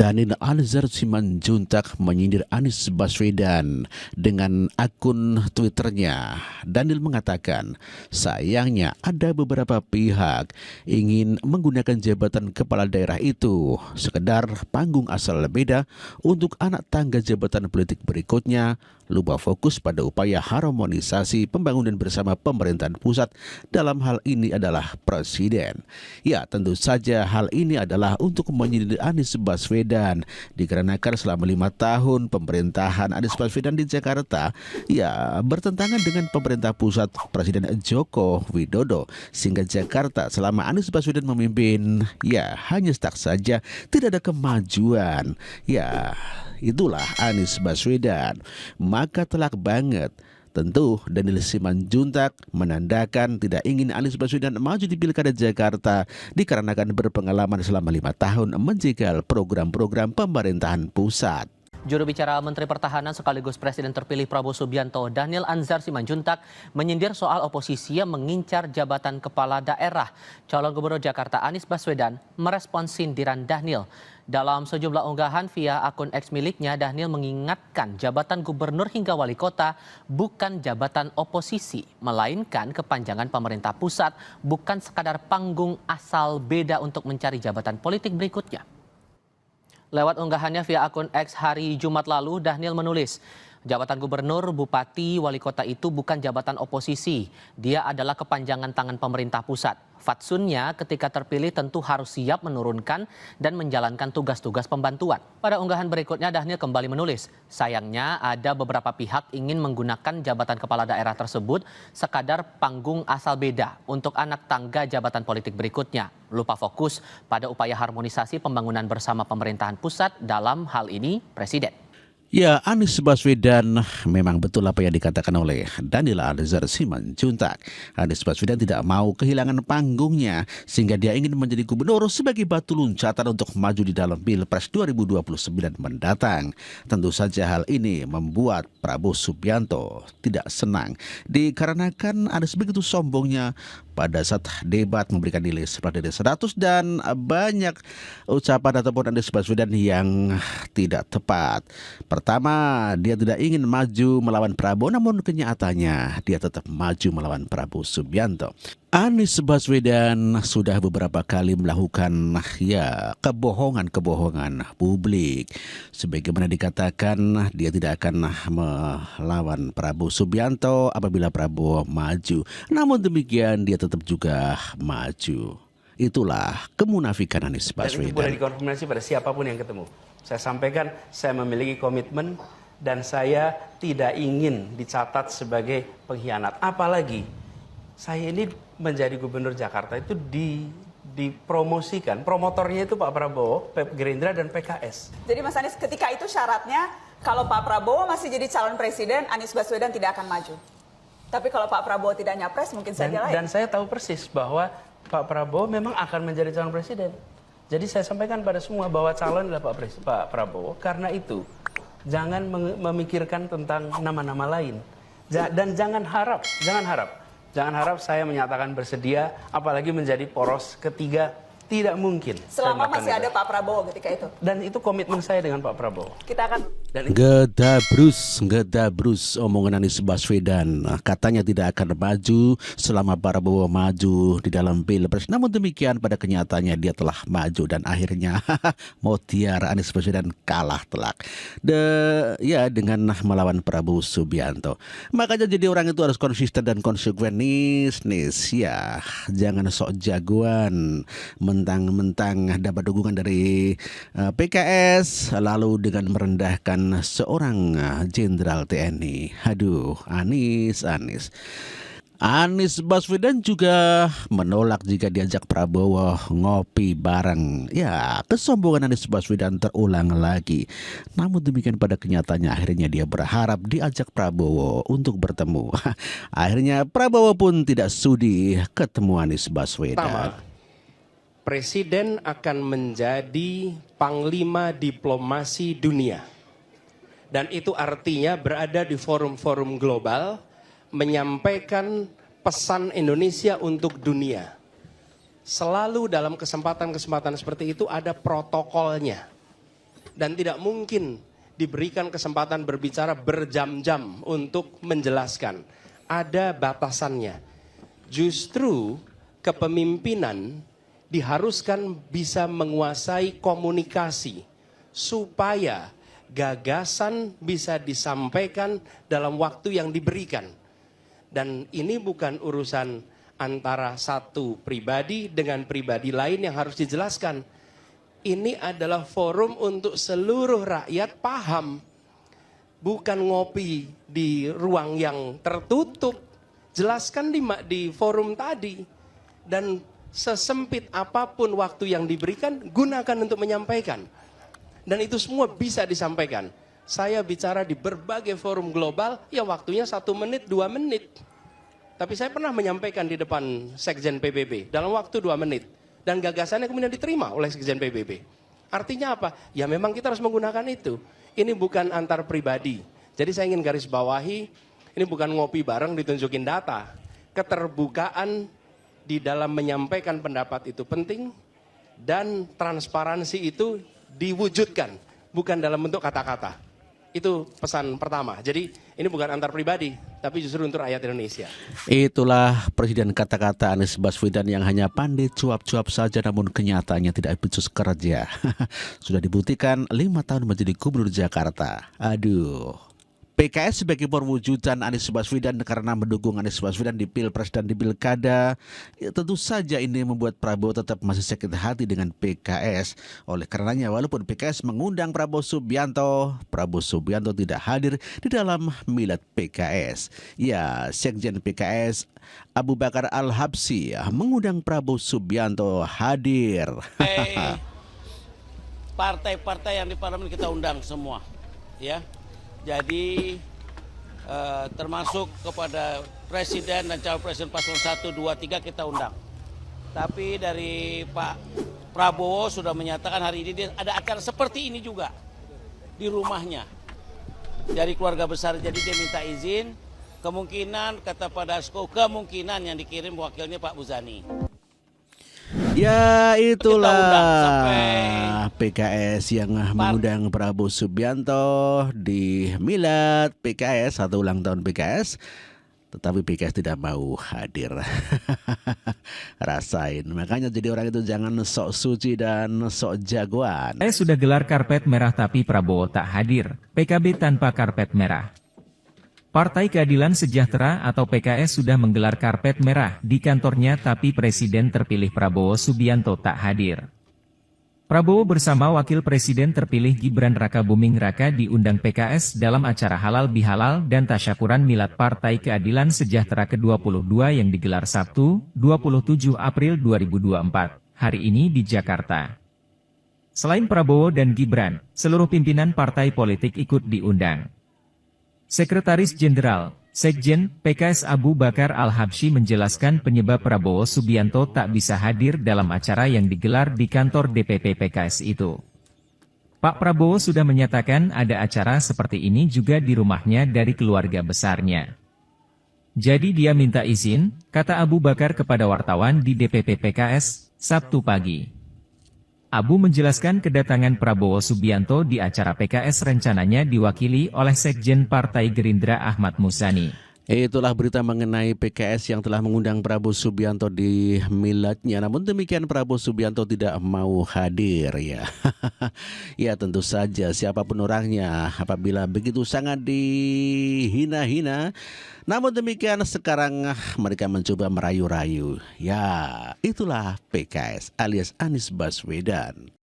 Daniel Anzar Simanjuntak menyindir Anies Baswedan dengan akun Twitternya. Daniel mengatakan, sayangnya ada beberapa pihak ingin menggunakan jabatan kepala daerah itu sekedar panggung asal beda untuk anak tangga jabatan politik berikutnya, lupa fokus pada upaya harmonisasi pembangunan bersama pemerintahan pusat, dalam hal ini adalah Presiden. Ya, tentu saja hal ini adalah untuk menyindir Anies Baswedan dikarenakan selama 5 tahun pemerintahan Anies Baswedan di Jakarta ya bertentangan dengan pemerintah pusat Presiden Joko Widodo, sehingga Jakarta selama Anies Baswedan memimpin ya hanya stuck saja, tidak ada kemajuan. Ya, itulah Anies Baswedan. Maka telak banget. Tentu Daniel Simanjuntak menandakan tidak ingin Anies Baswedan maju di Pilkada Jakarta dikarenakan berpengalaman selama 5 tahun menjegal program-program pemerintahan pusat. Juru bicara Menteri Pertahanan sekaligus Presiden terpilih Prabowo Subianto, Daniel Anzar Simanjuntak, menyindir soal oposisi yang mengincar jabatan kepala daerah. Calon Gubernur Jakarta Anies Baswedan merespons sindiran Daniel. Dalam sejumlah unggahan via akun X miliknya, Daniel mengingatkan jabatan gubernur hingga wali kota bukan jabatan oposisi, melainkan kepanjangan pemerintah pusat, bukan sekadar panggung asal beda untuk mencari jabatan politik berikutnya. Lewat unggahannya via akun X hari Jumat lalu, Daniel menulis, jabatan gubernur, bupati, wali kota itu bukan jabatan oposisi. Dia adalah kepanjangan tangan pemerintah pusat. Fatsunnya ketika terpilih tentu harus siap menurunkan dan menjalankan tugas-tugas pembantuan. Pada unggahan berikutnya, Daniel kembali menulis, sayangnya ada beberapa pihak ingin menggunakan jabatan kepala daerah tersebut sekadar panggung asal beda untuk anak tangga jabatan politik berikutnya. Lupa fokus pada upaya harmonisasi pembangunan bersama pemerintahan pusat, dalam hal ini Presiden. Ya, Anies Baswedan memang betul apa yang dikatakan oleh Daniel Anzar Simanjuntak. Anies Baswedan tidak mau kehilangan panggungnya sehingga dia ingin menjadi gubernur sebagai batu loncatan untuk maju di dalam Pilpres 2029 mendatang. Tentu saja hal ini membuat Prabowo Subianto tidak senang dikarenakan Anies begitu sombongnya pada saat debat memberikan nilai dari 100 dan banyak ucapan ataupun Anies Baswedan yang tidak tepat. Pertama, dia tidak ingin maju melawan Prabowo, namun kenyataannya dia tetap maju melawan Prabowo Subianto. Anies Baswedan sudah beberapa kali melakukan ya kebohongan publik. Sebagaimana dikatakan, dia tidak akan melawan Prabowo Subianto apabila Prabowo maju. Namun demikian dia tetap juga maju. Itulah kemunafikan Anies Baswedan. Dan itu boleh dikonfirmasi pada siapapun yang ketemu. Saya sampaikan, saya memiliki komitmen dan saya tidak ingin dicatat sebagai pengkhianat. Apalagi saya ini menjadi gubernur Jakarta itu dipromosikan, promotornya itu Pak Prabowo, Gerindra dan PKS. Jadi Mas Anies, ketika itu syaratnya kalau Pak Prabowo masih jadi calon presiden, Anies Baswedan tidak akan maju. Tapi kalau Pak Prabowo tidak nyapres, mungkin saja lain. Dan saya tahu persis bahwa Pak Prabowo memang akan menjadi calon presiden. Jadi saya sampaikan pada semua bahwa calon adalah Pak Prabowo. Karena itu jangan memikirkan tentang nama-nama lain. Dan jangan harap saya menyatakan bersedia, apalagi menjadi poros ketiga. Tidak mungkin. Selama masih ada Pak Prabowo ketika itu. Dan itu komitmen saya dengan Pak Prabowo. Kita akan Gedabrus omongan Anies Baswedan. Katanya tidak akan maju selama Prabowo maju di dalam Pilpres. Namun demikian pada kenyataannya dia telah maju dan akhirnya Mutiara Anies Baswedan kalah telak. Dengan melawan Prabowo Subianto. Makanya jadi orang itu harus konsisten dan konsekuen. Ya, jangan sok jagoan mentang-mentang dapat dukungan dari PKS lalu dengan merendahkan seorang jenderal TNI. Aduh, Anies Baswedan juga menolak jika diajak Prabowo ngopi bareng. Ya, kesombongan Anies Baswedan terulang lagi. Namun demikian pada kenyataannya akhirnya dia berharap diajak Prabowo untuk bertemu. Akhirnya Prabowo pun tidak sudi ketemu Anies Baswedan. Presiden akan menjadi panglima diplomasi dunia. Dan itu artinya berada di forum-forum global, menyampaikan pesan Indonesia untuk dunia. Selalu dalam kesempatan-kesempatan seperti itu ada protokolnya. dan tidak mungkin diberikan kesempatan berbicara berjam-jam untuk menjelaskan. Ada batasannya. Justru kepemimpinan diharuskan bisa menguasai komunikasi supaya gagasan bisa disampaikan dalam waktu yang diberikan. Dan ini bukan urusan antara satu pribadi dengan pribadi lain yang harus dijelaskan. Ini adalah forum untuk seluruh rakyat paham. Bukan ngopi di ruang yang tertutup. Jelaskan di forum tadi. Dan sesempit apapun waktu yang diberikan, gunakan untuk menyampaikan. Dan itu semua bisa disampaikan. Saya bicara di berbagai forum global, ya waktunya 1 menit, 2 menit. Tapi saya pernah menyampaikan di depan Sekjen PBB dalam waktu 2 menit. Dan gagasannya kemudian diterima oleh Sekjen PBB. Artinya apa? Ya memang kita harus menggunakan itu. Ini bukan antar pribadi. Jadi saya ingin garis bawahi, ini bukan ngopi bareng ditunjukin data. Keterbukaan di dalam menyampaikan pendapat itu penting. Dan transparansi itu diwujudkan, bukan dalam bentuk kata-kata. Itu pesan pertama. Jadi ini bukan antar pribadi, tapi justru untuk rakyat Indonesia. Itulah Presiden kata-kata Anies Baswedan yang hanya pandai cuap-cuap saja namun kenyataannya tidak becus kerja. Sudah dibuktikan 5 tahun menjadi Gubernur Jakarta. Aduh. PKS sebagai perwujudan Anies Baswedan karena mendukung Anies Baswedan di Pilpres dan di Pilkada, ya tentu saja ini membuat Prabowo tetap masih sakit hati dengan PKS. Oleh karenanya walaupun PKS mengundang Prabowo Subianto tidak hadir di dalam milad PKS. Ya, Sekjen PKS Abu Bakar Al-Habsyi mengundang Prabowo Subianto hadir. Partai-partai yang di parlemen kita undang semua, ya. Jadi termasuk kepada Presiden dan calon Presiden paslon 1, 2, 3 kita undang. Tapi dari Pak Prabowo sudah menyatakan hari ini ada acara seperti ini juga di rumahnya. Dari keluarga besar, jadi dia minta izin. Kemungkinan, kata Pak Dasko, kemungkinan yang dikirim wakilnya Pak Muzani. Ya itulah sampai PKS yang mengundang Prabowo Subianto di milad PKS, satu ulang tahun PKS. Tetapi PKS tidak mau hadir. Rasain. Makanya jadi orang itu jangan sok suci dan sok jagoan. Saya sudah gelar karpet merah tapi Prabowo tak hadir. PKB tanpa karpet merah. Partai Keadilan Sejahtera atau PKS sudah menggelar karpet merah di kantornya tapi Presiden terpilih Prabowo Subianto tak hadir. Prabowo bersama Wakil Presiden terpilih Gibran Rakabuming Raka diundang PKS dalam acara halal bihalal dan tasyakuran milad Partai Keadilan Sejahtera ke-22 yang digelar Sabtu, 27 April 2024, hari ini di Jakarta. Selain Prabowo dan Gibran, seluruh pimpinan partai politik ikut diundang. Sekretaris Jenderal, Sekjen, PKS Abu Bakar Al-Habsyi menjelaskan penyebab Prabowo Subianto tak bisa hadir dalam acara yang digelar di kantor DPP PKS itu. Pak Prabowo sudah menyatakan ada acara seperti ini juga di rumahnya dari keluarga besarnya. Jadi dia minta izin, kata Abu Bakar kepada wartawan di DPP PKS, Sabtu pagi. Abu menjelaskan kedatangan Prabowo Subianto di acara PKS rencananya diwakili oleh Sekjen Partai Gerindra Ahmad Muzani. Itulah berita mengenai PKS yang telah mengundang Prabowo Subianto di miladnya. Namun demikian Prabowo Subianto tidak mau hadir ya. Ya tentu saja siapapun orangnya apabila begitu sangat dihina-hina. Namun demikian sekarang mereka mencoba merayu-rayu. Ya itulah PKS alias Anies Baswedan.